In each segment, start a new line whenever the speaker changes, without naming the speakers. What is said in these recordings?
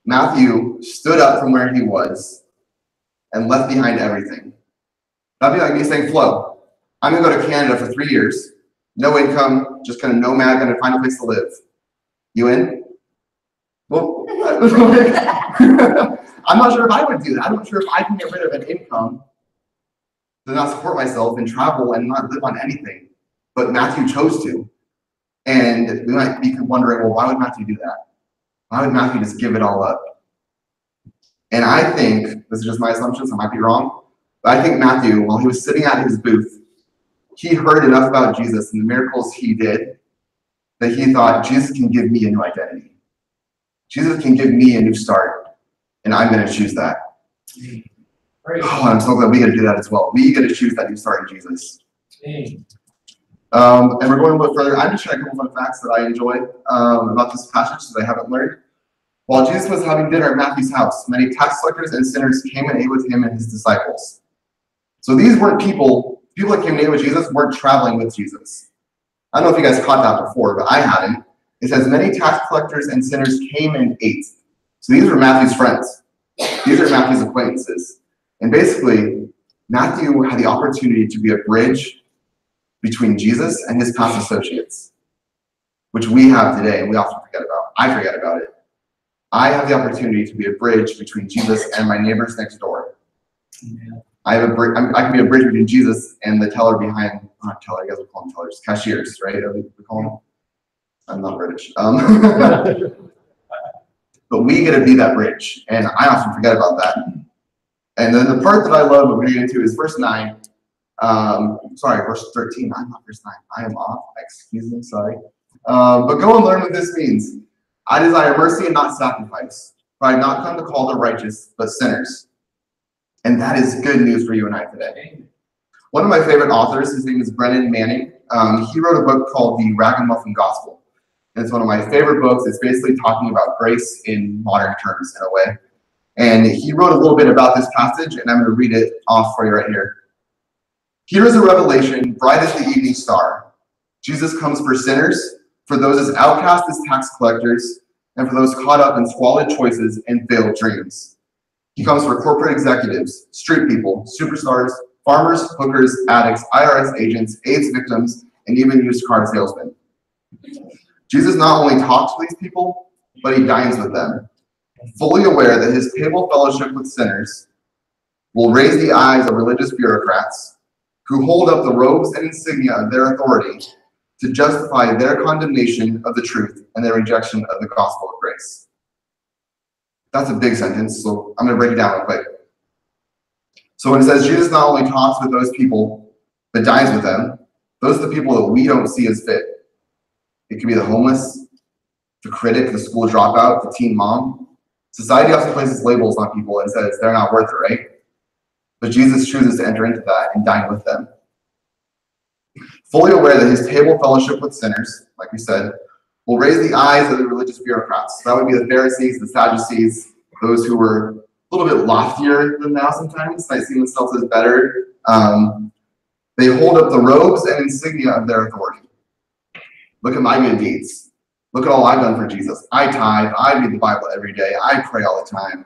Matthew stood up from where he was and left behind everything. That'd be like me saying, Flo, I'm going to go to Canada for 3 years, no income, just kind of nomad, going to find a place to live. You in? Well, I'm not sure if I would do that. I'm not sure if I can get rid of an income to not support myself and travel and not live on anything. But Matthew chose to. And we might be wondering, well, why would Matthew do that? Why would Matthew just give it all up? And I think, this is just my assumptions, I might be wrong, but I think Matthew, while he was sitting at his booth, he heard enough about Jesus and the miracles he did that he thought, Jesus can give me a new identity. Jesus can give me a new start, and I'm going to choose that. Oh, I'm so glad we get to do that as well. We get to choose that new start in Jesus. And we're going a little further. I'm just sharing a couple fun facts that I enjoyed about this passage that I haven't learned. While Jesus was having dinner at Matthew's house, many tax collectors and sinners came and ate with him and his disciples. So these weren't people that came and ate with Jesus weren't traveling with Jesus. I don't know if you guys caught that before, but I hadn't. It says many tax collectors and sinners came and ate. So these were Matthew's friends. These are Matthew's acquaintances. And basically, Matthew had the opportunity to be a bridge between Jesus and his past associates, which we have today and we often forget about. I forget about it. I have the opportunity to be a bridge between Jesus and my neighbors next door. Yeah. I can be a bridge between Jesus and the teller behind, not teller, you guys would call them tellers, cashiers, right? We call them. I'm not British. But we get to be that bridge, and I often forget about that. And then the part that I love that we're getting into is verse 9. Verse 13. I'm not verse 9. I am off. Excuse me, sorry. But go and learn what this means. I desire mercy and not sacrifice, for I have not come to call the righteous, but sinners. And that is good news for you and I today. One of my favorite authors, his name is Brennan Manning. He wrote a book called The Ragamuffin Gospel. And it's one of my favorite books. It's basically talking about grace in modern terms in a way. And he wrote a little bit about this passage, and I'm going to read it off for you right here. Here is a revelation, bright as the evening star. Jesus comes for sinners, for those as outcast as tax collectors, and for those caught up in squalid choices and failed dreams. He comes for corporate executives, street people, superstars, farmers, hookers, addicts, IRS agents, AIDS victims, and even used car salesmen. Jesus not only talks to these people, but he dines with them, fully aware that his table fellowship with sinners will raise the eyes of religious bureaucrats who hold up the robes and insignia of their authority to justify their condemnation of the truth and their rejection of the gospel of grace. That's a big sentence, so I'm going to break it down real quick. So when it says Jesus not only talks with those people, but dines with them, those are the people that we don't see as fit. It could be the homeless, the critic, the school dropout, the teen mom. Society often places labels on people and says they're not worth it, right? But Jesus chooses to enter into that and dine with them. Fully aware that his table fellowship with sinners, like we said, will raise the eyes of the religious bureaucrats. So that would be the Pharisees, the Sadducees, those who were a little bit loftier than thou sometimes, might see themselves as better. They hold up the robes and insignia of their authority. Look at my good deeds. Look at all I've done for Jesus. I tithe, I read the Bible every day, I pray all the time.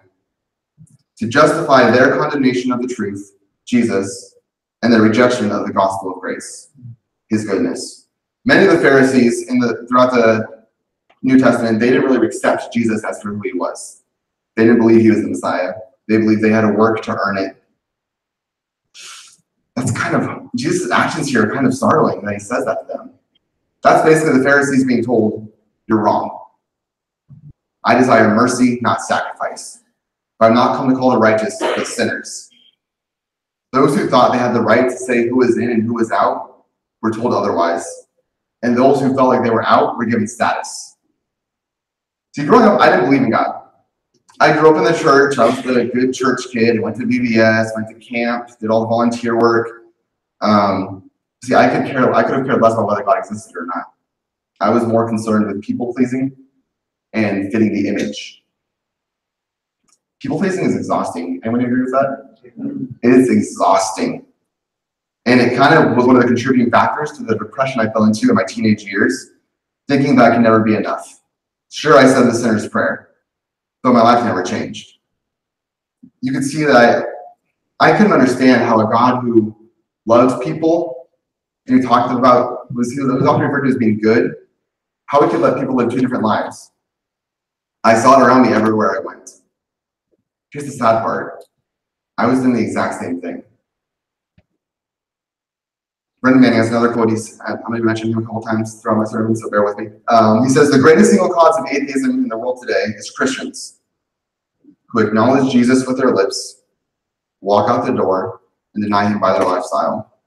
To justify their condemnation of the truth, Jesus, and their rejection of the gospel of grace, his goodness. Many of the Pharisees throughout the New Testament, they didn't really accept Jesus as for who he was. They didn't believe he was the Messiah. They believed they had to work to earn it. That's kind of, Jesus' actions here are kind of startling that he says that to them. That's basically the Pharisees being told, you're wrong. I desire mercy, not sacrifice. For I'm not come to call the righteous, but sinners. Those who thought they had the right to say who was in and who was out were told otherwise. And those who felt like they were out were given status. See, growing up, I didn't believe in God. I grew up in the church. I was a good church kid. I went to VBS, went to camp, did all the volunteer work. See, I could have cared less about whether God existed or not. I was more concerned with people pleasing and fitting the image. People pleasing is exhausting. Anyone agree with that? It is exhausting. And it kind of was one of the contributing factors to the depression I fell into in my teenage years, thinking that I could never be enough. Sure, I said the sinner's prayer. though my life never changed. You could see that I couldn't understand how a God who loves people and who talked about, was often referred to as being good, how he could let people live two different lives. I saw it around me everywhere I went. Here's the sad part. I was doing the exact same thing. Brendan Manning has another quote. I'm going to mention him a couple times throughout my sermon, so bear with me. He says, the greatest single cause of atheism in the world today is Christians who acknowledge Jesus with their lips, walk out the door, and deny him by their lifestyle.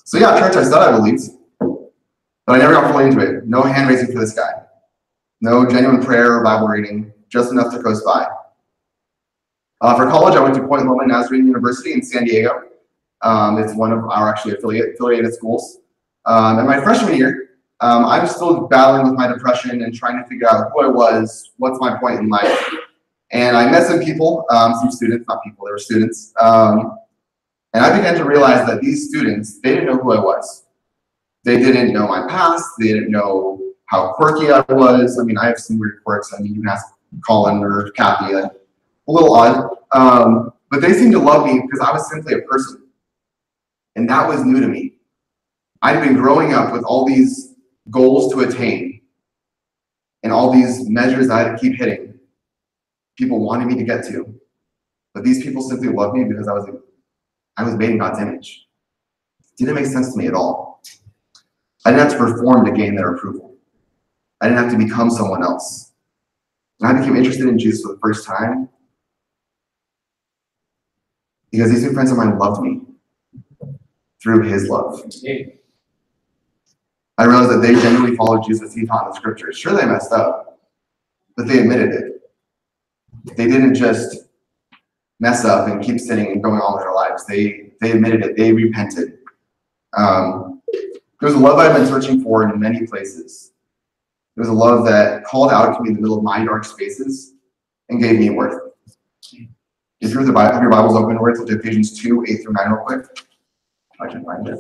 So yeah, church, I said I believed, but I never got fully into it. No hand raising for this guy. No genuine prayer or Bible reading, just enough to coast by. For college, I went to Point Loma Nazarene University in San Diego. It's one of our actually affiliated schools. And my freshman year, I was still battling with my depression and trying to figure out who I was, what's my point in life. And I met some people, some students, not people, they were students. And I began to realize that these students, they didn't know who I was. They didn't know my past. They didn't know how quirky I was. I mean, I have some weird quirks. I mean, you can ask Colin or Kathy, a little odd. But they seemed to love me because I was simply a person. And that was new to me. I'd been growing up with all these goals to attain and all these measures I had to keep hitting. People wanted me to get to. But these people simply loved me because I was made in God's image. It didn't make sense to me at all. I didn't have to perform to gain their approval. I didn't have to become someone else. And I became interested in Jesus for the first time because these new friends of mine loved me through his love. I realized that they genuinely followed Jesus he taught in the scriptures. Sure, they messed up, but they admitted it. They didn't just mess up and keep sinning and going on with their lives. They admitted it. They repented. There was a love I've been searching for in many places. It was a love that called out to me in the middle of my dark spaces and gave me worth. If you have your Bibles open, we're going to Ephesians 2, 8 through 9 real quick. If I can find it.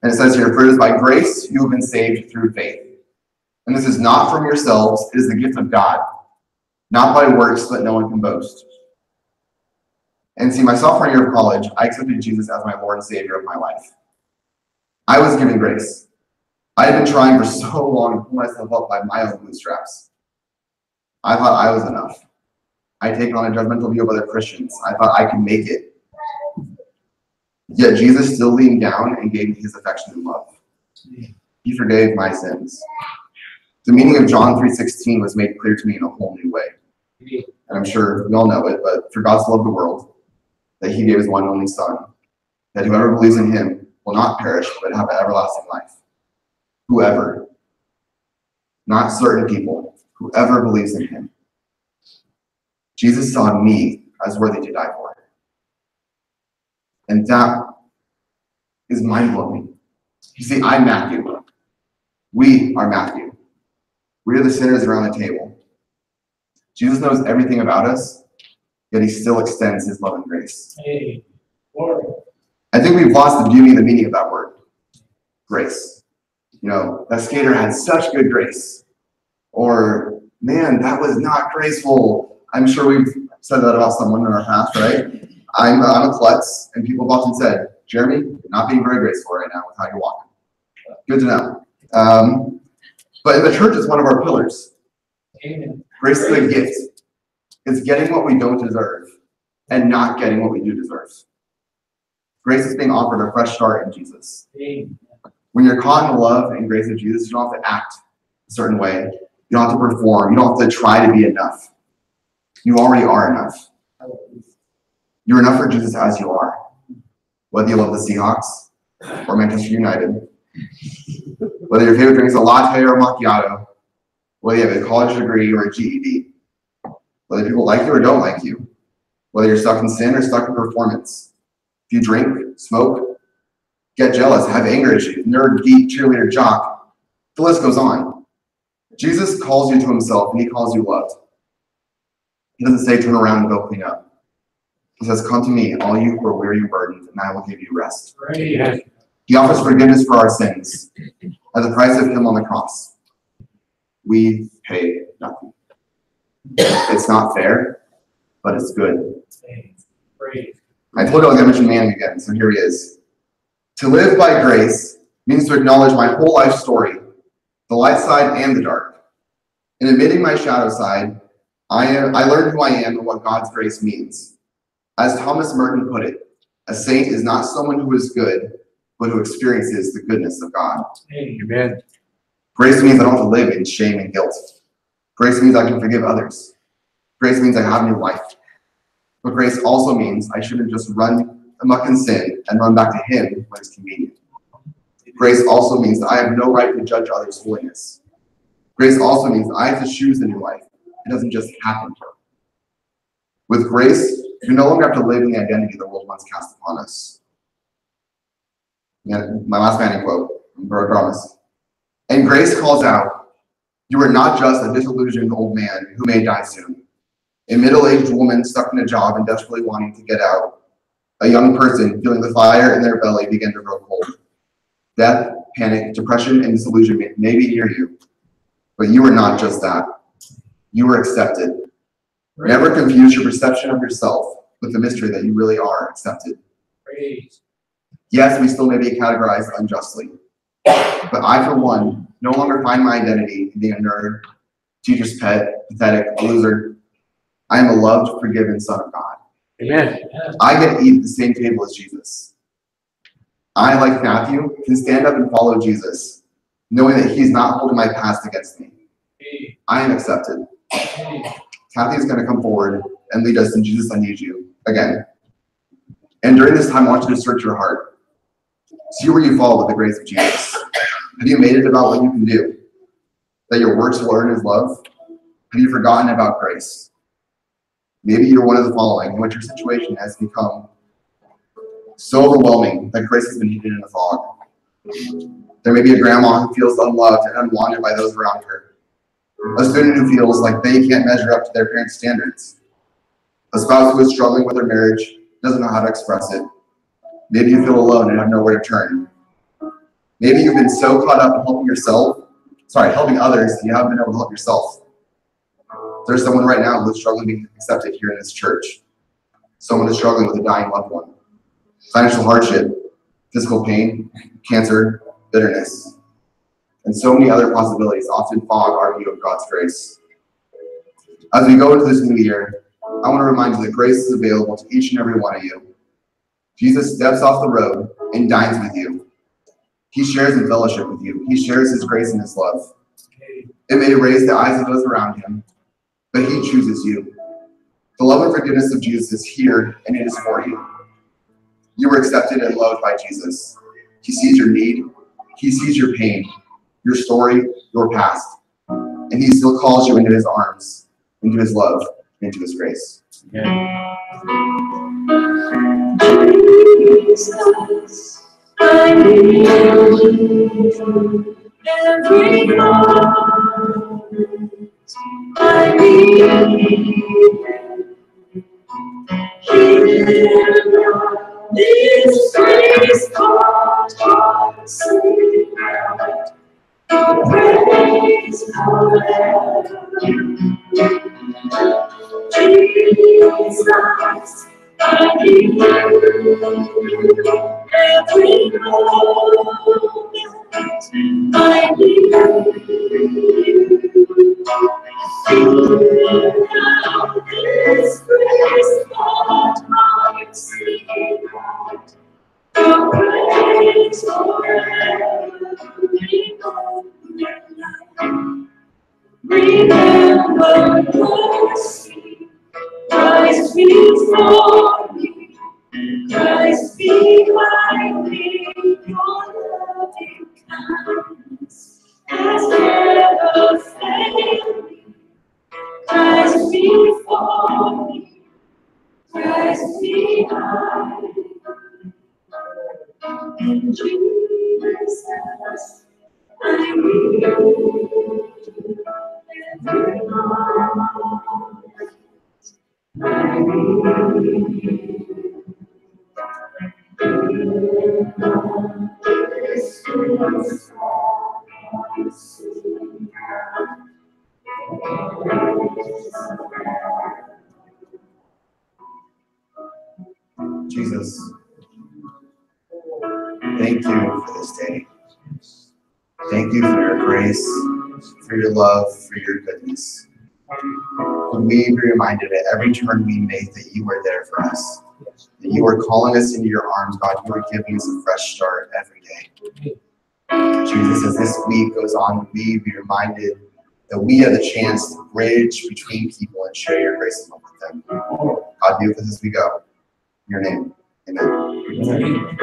And it says here, for it is by grace you have been saved through faith. And this is not from yourselves, it is the gift of God, not by works so that no one can boast. And see, my sophomore year of college, I accepted Jesus as my Lord and Savior of my life. I was given grace. I had been trying for so long to pull myself up by my own bootstraps. I thought I was enough. I'd taken on a judgmental view of other Christians. I thought I could make it. Yet Jesus still leaned down and gave me his affection and love. He forgave my sins. The meaning of John 3:16 was made clear to me in a whole new way. And I'm sure we all know it, but for God so loved the world, that he gave his one and only Son, that whoever believes in him will not perish, but have an everlasting life. Whoever. Not certain people. Whoever believes in him. Jesus saw me as worthy to die for. And that is mind-blowing. You see, I'm Matthew. We are Matthew. We are the sinners around the table. Jesus knows everything about us, yet he still extends his love and grace. Hey, Lord. I think we've lost the beauty and the meaning of that word. Grace. You know, that skater had such good grace. Or, man, that was not graceful. I'm sure we've said that about someone in our past, right? I'm a klutz, and people have often said, Jeremy, you're not being very graceful right now with how you're walking. Good to know. But the church is one of our pillars. Amen. Grace is a gift. It's getting what we don't deserve and not getting what we do deserve. Grace is being offered a fresh start in Jesus. Amen. When you're caught in the love and grace of Jesus, you don't have to act a certain way. You don't have to perform. You don't have to try to be enough. You already are enough. You're enough for Jesus as you are. Whether you love the Seahawks or Manchester United, whether your favorite drink is a latte or a macchiato, whether you have a college degree or a GED, whether people like you or don't like you, whether you're stuck in sin or stuck in performance. If you drink, smoke, get jealous, have anger issues, nerd, geek, cheerleader, jock, the list goes on. Jesus calls you to himself and he calls you loved. He doesn't say turn around and go clean up. He says, come to me, all you who are weary and burdened, and I will give you rest. Right. He offers forgiveness for our sins at the price of him on the cross. We pay nothing. It's not fair, but it's good. I told you I was going to mention Manning again, so here he is. To live by grace means to acknowledge my whole life story, the light side and the dark. In admitting my shadow side, I learned who I am and what God's grace means. As Thomas Merton put it, a saint is not someone who is good, but who experiences the goodness of God.
Amen.
Grace means I don't have to live in shame and guilt. Grace means I can forgive others. Grace means I have new life. But grace also means I shouldn't just run amok in sin and run back to him when it's convenient. Grace also means that I have no right to judge others' holiness. Grace also means I have to choose the new life. It doesn't just happen. With grace, we no longer have to live in the identity the world once cast upon us. Yeah, my last Manning quote, I promise. And grace calls out, you are not just a disillusioned old man who may die soon. A middle-aged woman stuck in a job and desperately wanting to get out. A young person feeling the fire in their belly begin to grow cold. Death, panic, depression, and disillusionment may be near you, but you are not just that. You are accepted. Never confuse your perception of yourself with the mystery that you really are accepted.
Praise.
Yes, we still may be categorized unjustly, but I, for one, no longer find my identity in being a nerd, teacher's pet, pathetic, a loser. I am a loved, forgiven son of God.
Amen.
I get to eat at the same table as Jesus. I, like Matthew, can stand up and follow Jesus, knowing that he's not holding my past against me. I am accepted. Kathy is going to come forward and lead us in Jesus, I Need You again. And during this time, I want you to search your heart. See where you fall with the grace of Jesus. Have you made it about what you can do? That your works will earn his love? Have you forgotten about grace? Maybe you're one of the following, in which your situation has become so overwhelming that grace has been hidden in a fog. There may be a grandma who feels unloved and unwanted by those around her. A student who feels like they can't measure up to their parents' standards. A spouse who is struggling with their marriage, doesn't know how to express it. Maybe you feel alone and have nowhere to turn. Maybe you've been so caught up in helping others, that you haven't been able to help yourself. There's someone right now who's struggling to be accepted here in this church. Someone is struggling with a dying loved one. Financial hardship, physical pain, cancer, bitterness, and so many other possibilities often fog our view of God's grace. As we go into this new year, I want to remind you that grace is available to each and every one of you. Jesus steps off the road and dines with you. He shares in fellowship with you. He shares his grace and his love. It may raise the eyes of those around him, but he chooses you. The love and forgiveness of Jesus is here, and it is for you. You were accepted and loved by Jesus. He sees your need. He sees your pain, your story, your past. And he still calls you into his arms, into his love, into his grace.
Amen.
Jesus, I need you every moment. I need you. Here, this grace called sing out your praise forever. Jesus, I need you every moment. I need you. Now this grace that I'm singing out, your praise forever. Remember mercy, Christ before me, Christ behind me, your loving kindness has never failed me. Christ before me, Christ behind me, and Jesus, I need you every moment. I need you.
Jesus, thank you for this day. Thank you for your grace, for your love, for your goodness. When we be reminded at every turn we make that you are there for us, that you are calling us into your arms, God. You are giving us a fresh start every day. Jesus, as this week goes on, we be reminded that we have the chance to bridge between people and share your grace and love with them. God, be with us as we go. In your name, amen.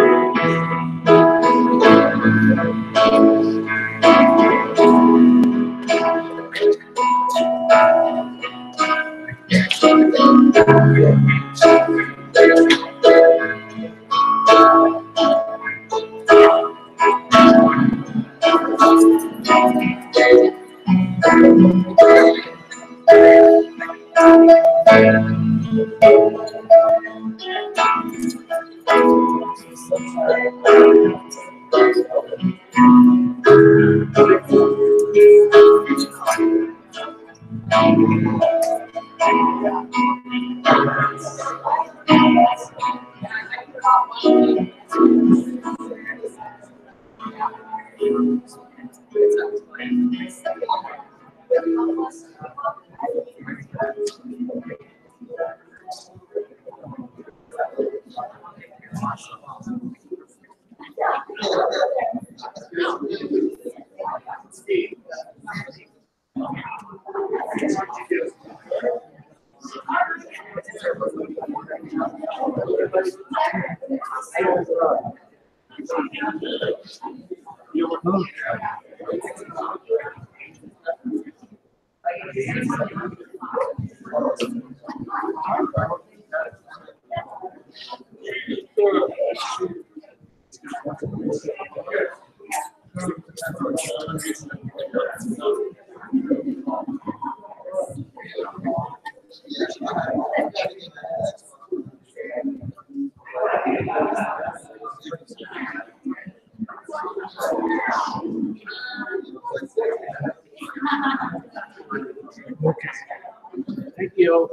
Thank you.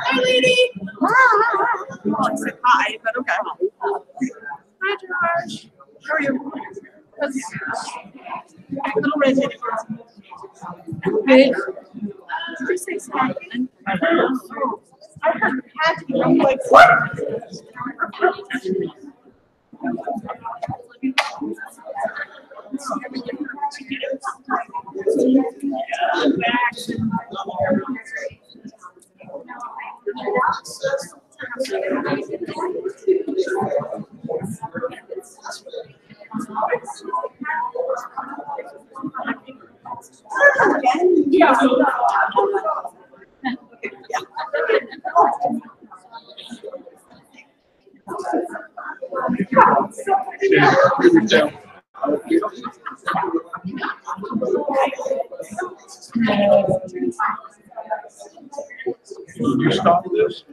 Hi, lady. Well, I said hi, but okay. Hi, Josh. How are you? That's a little rigid. Good. Did you say something? I heard Patty. I'm like, what? Yeah.
Will you stop this?